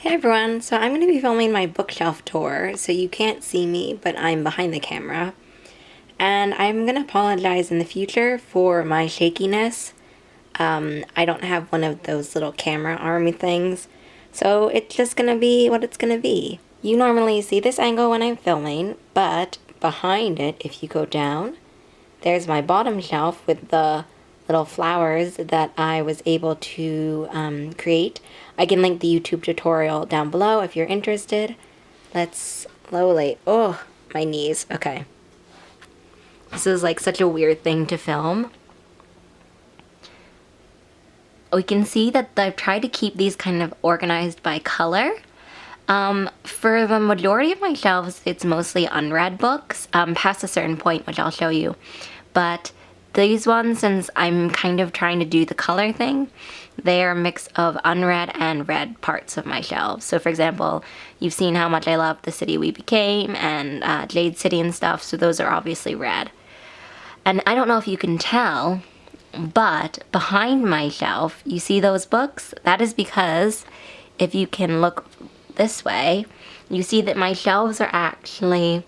Hey everyone, so I'm going to be filming my bookshelf tour, so you can't see me, but I'm behind the camera. And I'm going to apologize in the future for my shakiness. I don't have one of those little camera army things, so it's just going to be what it's going to be. You normally see this angle when I'm filming, but behind it, if you go down, there's my bottom shelf with the little flowers that I was able to create. I can link the YouTube tutorial down below if you're interested. Let's slowly, oh, my knees, okay. This is like such a weird thing to film. We can see that I've tried to keep these kind of organized by color. For the majority of my shelves, it's mostly unread books, past a certain point, which I'll show you. But these ones, since I'm kind of trying to do the color thing, they are a mix of unread and read parts of my shelves. So for example, you've seen how much I love The City We Became and Jade City and stuff, so those are obviously read. And I don't know if you can tell, but behind my shelf, you see those books? That is because if you can look this way, you see that my shelves are actually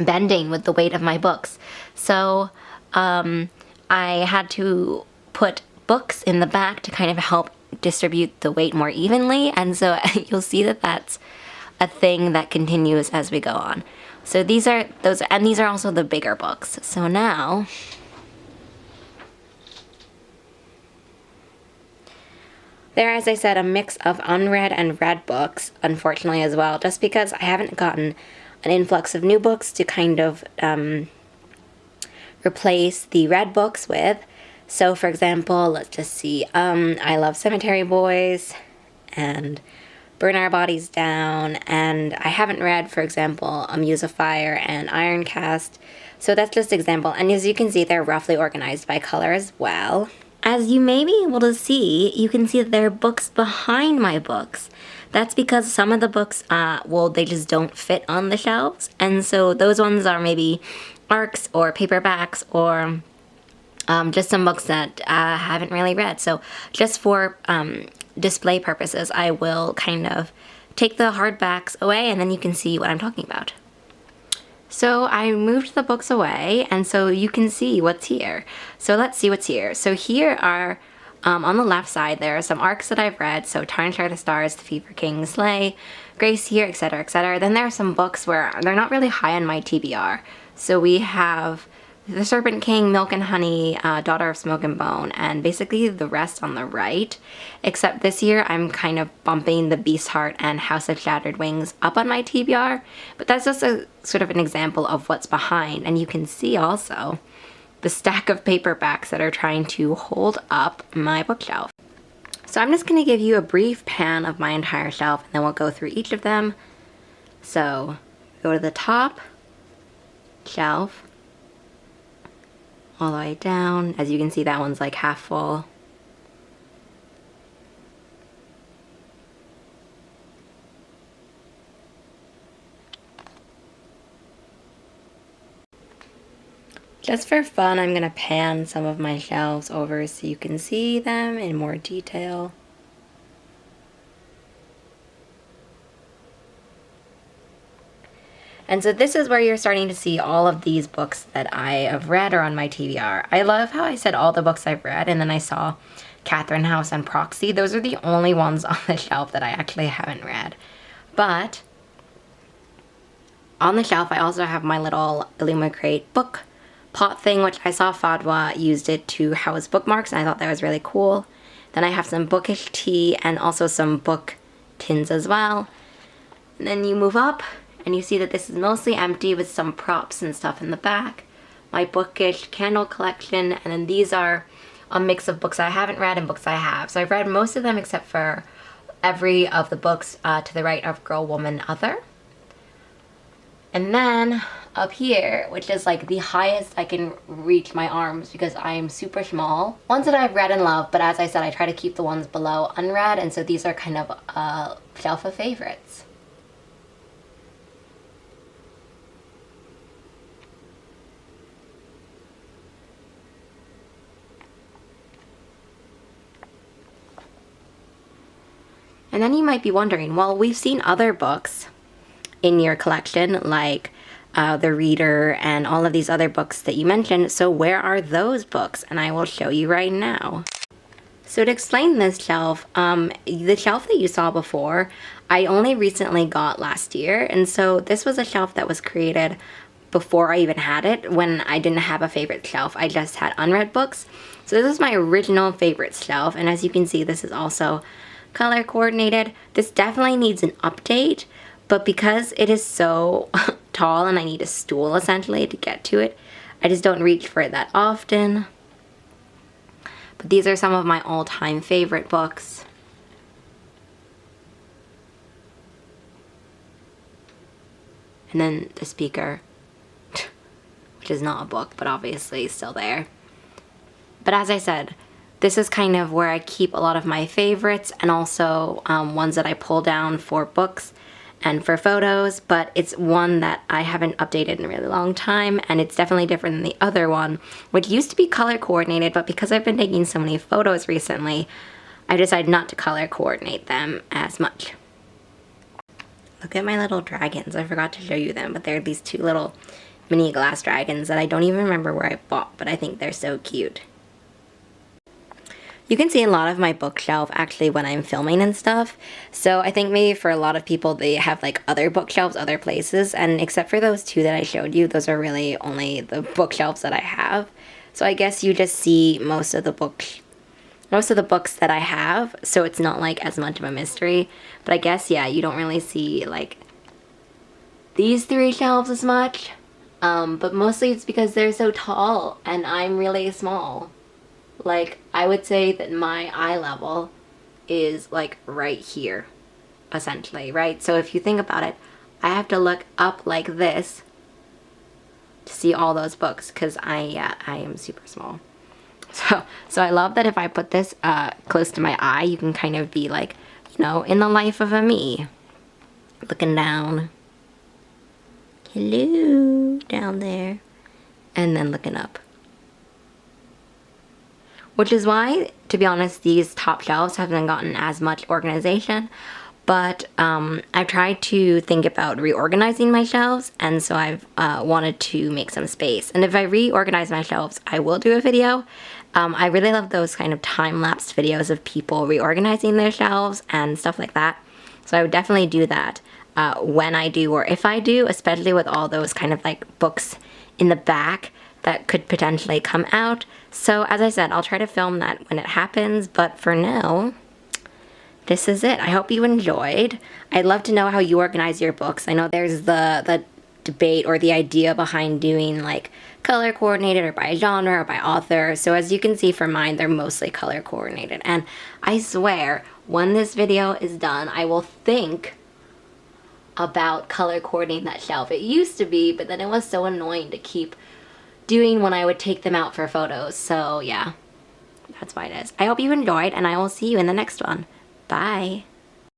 bending with the weight of my books. So I had to put books in the back to kind of help distribute the weight more evenly, and so you'll see that that's a thing that continues as we go on. So these are those, and these are also the bigger books. So now there, as I said, a mix of unread and read books, unfortunately, as well, just because I haven't gotten an influx of new books to kind of replace the read books with. So, for example, let's just see, I love Cemetery Boys and Burn Our Bodies Down, and I haven't read, for example, A Muse of Fire and Ironcast. So that's just an example, and as you can see, they're roughly organized by color as well. As you may be able to see, you can see that there are books behind my books. That's because some of the books, well, they just don't fit on the shelves. And so those ones are maybe ARCs or paperbacks or just some books that I haven't really read. So just for display purposes, I will kind of take the hardbacks away and then you can see what I'm talking about. So I moved the books away, and so you can see what's here. So let's see what's here. So here are, on the left side, there are some arcs that I've read. So Tarnished Are the Stars, The Fever King, Slay, Grace Here, etc., etc. Then there are some books where they're not really high on my TBR. So we have The Serpent King, Milk and Honey, Daughter of Smoke and Bone, and basically the rest on the right. Except this year I'm kind of bumping The Beast's Heart and House of Shattered Wings up on my TBR, but that's just a sort of an example of what's behind. And you can see also the stack of paperbacks that are trying to hold up my bookshelf. So I'm just going to give you a brief pan of my entire shelf, and then we'll go through each of them. So go to the top shelf, all the way down. As you can see, that one's like half full. Just for fun, I'm gonna pan some of my shelves over so you can see them in more detail. And so this is where you're starting to see all of these books that I have read or on my TBR. I love how I said all the books I've read, and then I saw Catherine House and Proxy. Those are the only ones on the shelf that I actually haven't read. But on the shelf, I also have my little Illumicrate book pot thing, which I saw Fadwa used it to house bookmarks, and I thought that was really cool. Then I have some bookish tea and also some book tins as well. And then you move up, and you see that this is mostly empty with some props and stuff in the back. My bookish candle collection, and then these are a mix of books I haven't read and books I have. So I've read most of them except for every of the books to the right of Girl, Woman, Other. And then up here, which is like the highest I can reach my arms because I am super small, ones that I've read and love, but as I said, I try to keep the ones below unread, and so these are kind of a shelf of favorites. And then you might be wondering, well, we've seen other books in your collection, like The Reader and all of these other books that you mentioned, so where are those books? And I will show you right now. So to explain this shelf, the shelf that you saw before, I only recently got last year, and so this was a shelf that was created before I even had it, when I didn't have a favorite shelf. I just had unread books. So this is my original favorite shelf, and as you can see, this is also color coordinated. This definitely needs an update, but because it is so tall and I need a stool essentially to get to it, I just don't reach for it that often. But these are some of my all-time favorite books. And then The Speaker, which is not a book, but obviously still there. But as I said, this is kind of where I keep a lot of my favorites, and also ones that I pull down for books and for photos, but it's one that I haven't updated in a really long time, and it's definitely different than the other one, which used to be color coordinated, but because I've been taking so many photos recently, I decided not to color coordinate them as much. Look at my little dragons. I forgot to show you them, but they're these two little mini glass dragons that I don't even remember where I bought, but I think they're so cute. You can see a lot of my bookshelf actually when I'm filming and stuff. So I think maybe for a lot of people, they have like other bookshelves, other places. And except for those two that I showed you, those are really only the bookshelves that I have. So I guess you just see most of the books that I have. So it's not like as much of a mystery. But I guess, yeah, you don't really see like these three shelves as much. But mostly it's because they're so tall and I'm really small. Like, I would say that my eye level is like right here, essentially, right? So if you think about it, I have to look up like this to see all those books, because I am super small. So I love that if I put this close to my eye, you can kind of be like, you know, in the life of a me. Looking down. Hello, down there. And then looking up. Which is why, to be honest, these top shelves haven't gotten as much organization. But I've tried to think about reorganizing my shelves, and so I've wanted to make some space. And if I reorganize my shelves, I will do a video. I really love those kind of time-lapsed videos of people reorganizing their shelves and stuff like that. So I would definitely do that when I do, or if I do, especially with all those kind of like books in the back that could potentially come out. So as I said, I'll try to film that when it happens, but for now, this is it. I hope you enjoyed. I'd love to know how you organize your books. I know there's the debate or the idea behind doing like color coordinated or by genre or by author. So as you can see for mine, they're mostly color coordinated. And I swear, when this video is done, I will think about color coordinating that shelf. It used to be, but then it was so annoying to keep doing when I would take them out for photos. So yeah, that's why it is. I hope you enjoyed, and I will see you in the next one. Bye.